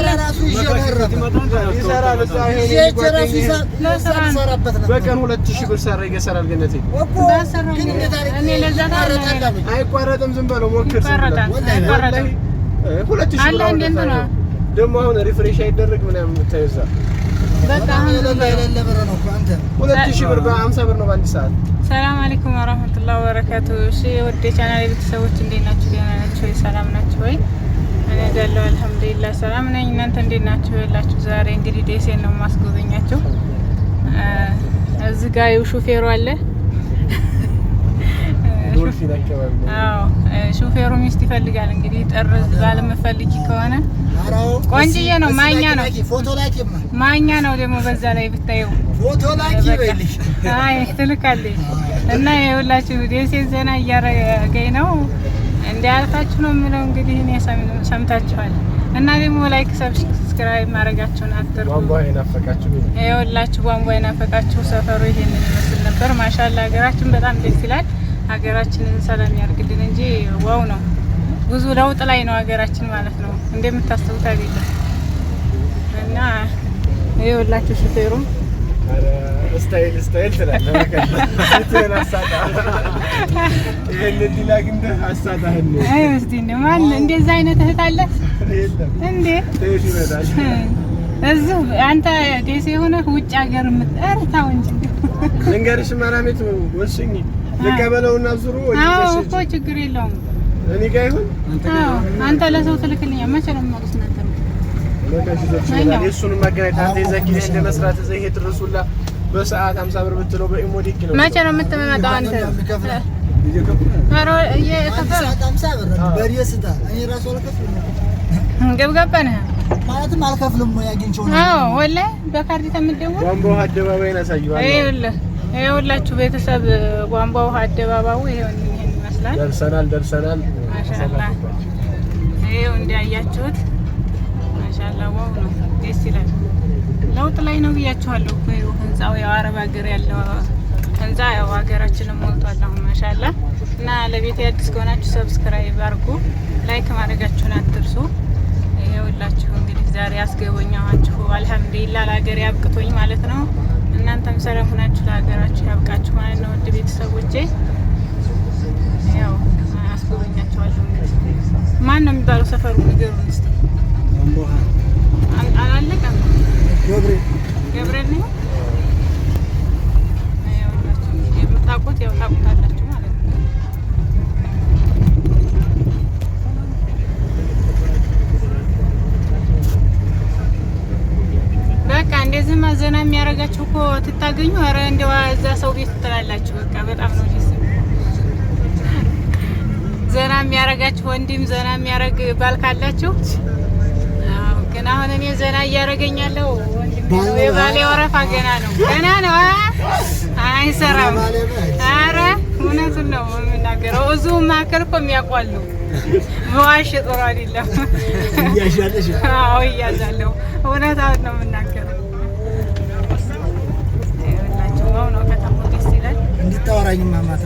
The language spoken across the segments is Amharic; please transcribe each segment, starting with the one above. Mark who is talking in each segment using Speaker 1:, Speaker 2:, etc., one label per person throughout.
Speaker 1: ለራሱ ይጀራራል ይሰራል በቀን 2000 ብር ሰራ ይገሰራል ገነቴ እኔ ለዛ አይቋረጥም ዝም በለው ሞክር ወላሂ 2000 ብር ደግሞ አሁን ሪፍሬሽ አይደረግ ምናምን ተይዛ በቃ አሁን ለለበረ ነው አንተ 2000 ብር በ50 ብር ነው በአንድ ሰዓት። ሰላም አለይኩም ወራህመቱላሂ ወበረካቱ። እሺ ወደ ቻናሌ ቤተሰቦች እንዴት ናችሁ? ደህና ናችሁ ወይ? ሰላም ናችሁ ወይ? እኔ ደህና አልሐምዱሊላህ ሰላም ነኝ። እናንተ እንዴት ናችሁ? ያላችሁ ዛሬ እንግዲህ ደሴን ነው ማስጎበኛችሁ። እዚህ ጋር ሹፌሩ አለ ሹፌሩ ሚስት ይፈልጋል እንግዲህ ጥርዝ ባለመፈልጊ ከሆነ ቆንጅዬ ነው ማኛ ነው ፎቶ ላኪማ ማኛ ነው ደግሞ በዛ ላይ ብታየው ፎቶ ላኪ በልሽ አይ ትልካለች እና ይኸውላችሁ ደሴ ዘና እያረገኝ ነው እንዲያልፋችሁ ነው የምለው እንግዲህ እኔ ሰምታችኋል እና ደግሞ ላይክ ሰብስክራይብ ማድረጋችሁን አትርሱ። ቧንቧ ይናፈቃችሁ ይኸውላችሁ ቧንቧ ይናፈቃችሁ ሰፈሩ ይሄንን ይመስል ነበር። ማሻአላ ሀገራችን በጣም ደስ ይላል። ሀገራችንን ሰላም ያርግልን እንጂ ዋው ነው። ብዙ ለውጥ ላይ ነው ሀገራችን ማለት ነው እንደምታስተውሉት አይደለም። እና ይኸውላችሁ ሹፌሩ ስታይል ትላለህ ለከለ አሳጣ ይሄን ዲላግ እንደ አሳጣህን አይ እስቲ ነው ማን እንደዛ አይነት እህት አለ እንዴ ተይሽ ይመጣል እዚህ አንተ ደሴ ሆነ ውጭ ሀገር የምትርታው እንጂ ልንገርሽ ማራሜት ወስኝ ለቀበለውና ዙሩ ወይስ እኮ ችግር የለውም እኔ ጋር ይሁን አንተ ለሰው ትልክልኛ መቼ ነው የማውቅስ እናንተ ነው ለካሽ እሱን ማገናኘት አንተ ዘኪ እንደ መስራት ዘይ ሄድርሱላ በሰዓት 50 ብር ብትለው በኢሞዲክ ነው መቼ ነው የምትመጣው አንተ አሮ የከፈለ 50 ብር በሪስታ እኔ ራሱ አልከፍልም ገብገባነ ማለትም አልከፍልም ነው ያግኝቸው ነው አዎ ወላሂ በካርድ ተምደው ቧንቧ አደባባይን አሳይዋለሁ ይኸውላችሁ ቤተሰብ ቧንቧው አደባባዩ ይሄን ይመስላል ደርሰናል ማሻአላ ይሄው እንዲያያችሁት ማሻአላ ዋው ነው ደስ ይላል ለውጥ ላይ ነው ብያችኋለሁ እኮ ህንጻው ያው አረብ ሀገር ያለው ህንጻ ያው ሀገራችንን ሞልቷል አሁን ማሻአላ እና ለቤት አዲስ ከሆናችሁ ሰብስክራይብ አድርጉ ላይክ ማድረጋችሁን አትርሱ ይኸውላችሁ እንግዲህ ዛሬ አስገበኛችሁ አልহামዱሊላህ ለሀገር ያብቅቶኝ ማለት ነው እናንተም ሰላም ሆናችሁ ለሀገራችሁ ያብቃችሁ ማለት ነው። ውድ ቤተሰቦቼ ያው አስጎበኛችኋለሁ እንግዲህ ማን ነው የሚባለው ሰፈሩ ንገሩን እስቲ ወንቦሃ አላለቀም ገብርኤል ነው ያው የምታውቁት ያው ታውቁታላችሁ ማለት ነው። በቃ እንደዚህ ማዘና የሚያረጋችሁ እኮ ትታገኙ አረ እንደው እዛ ሰው ቤት ትላላችሁ በቃ በጣም ነው ደስ ዘና የሚያረጋችሁ ወንድም ዘና የሚያረግ ባል ካላችሁ አዎ ግን አሁን እኔ ዘና እያረገኛለሁ ወንድም የባሌ ወረፋ ገና ነው አይሰራም አረ እውነቱን ነው የምናገረው እዚሁ ማከል እኮ የሚያቋሉ ዋሽ ጥሩ አይደለም እያሻለሽ አዎ እያዛለሁ እውነታውን ነው የምናገረው ነው ከተማው ደስ ይላል እንድታወራኝ ማማታ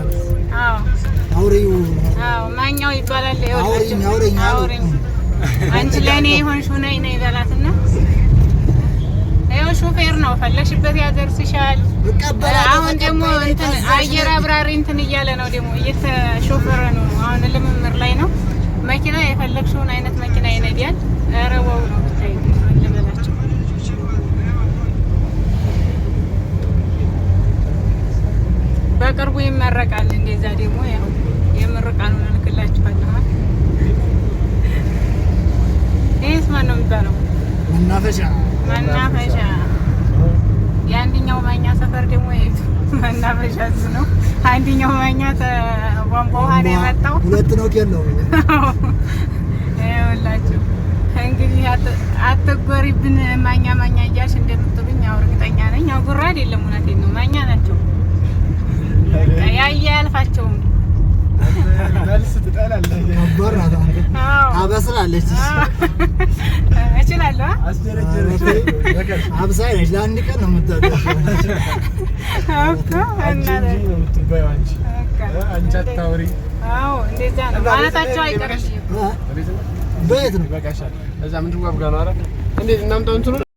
Speaker 1: አዎ አውሪው አዎ ማኛው ይባላል አውሪኝ አንቺ ለኔ ይሆንሽው ነይ ይበላትና ይኸው ሹፌር ነው ፈለሽበት ያደርስሻል አሁን ደግሞ እንትን አየር አብራሪ እንትን እያለ ነው ደግሞ እየተሾፈረ ነው አሁን ልምምር ላይ ነው መኪና የፈለግሽውን አይነት መኪና ይነዳል ኧረ ዋው ነው ብታይ ለበላችሁ በቅርቡ ይመረቃል እንደዛ ደግሞ ያው የምርቃኑ ልክላችኋለሁ እኔስ ማን ነው የሚባለው መናፈሻ የአንደኛው ማኛ ሰፈር ደግሞ መናፈሻ ነው አንደኛው ማኛ ቧንቧ ውሃ ነው የመጣው ሁለት ነው ከለው ይኸውላችሁ እንግዲህ አትጎሪብን ማኛ እያልሽ እንደምትሉኝ ያው እርግጠኛ ነኝ ያው ጉራ አይደለም እውነቴን ነው ማኛ ናቸው ያያ ያልፋቸውም መልስ ትጠላለህ አባራዳ አበስላለች እችላለሁ አስደረጀሽ አብሳይ ነሽ ለአንድ ቀን ነው የምትጠጣው እና ነው የምትባይው አንቺ አታውሪ አዎ እንደዛ ነው ማለታቸው አይቀርም በየት ነው በቃሻል እዛ ምን ትጓብጋ ነው አይደል እንዴት እናምጣው እንትኑ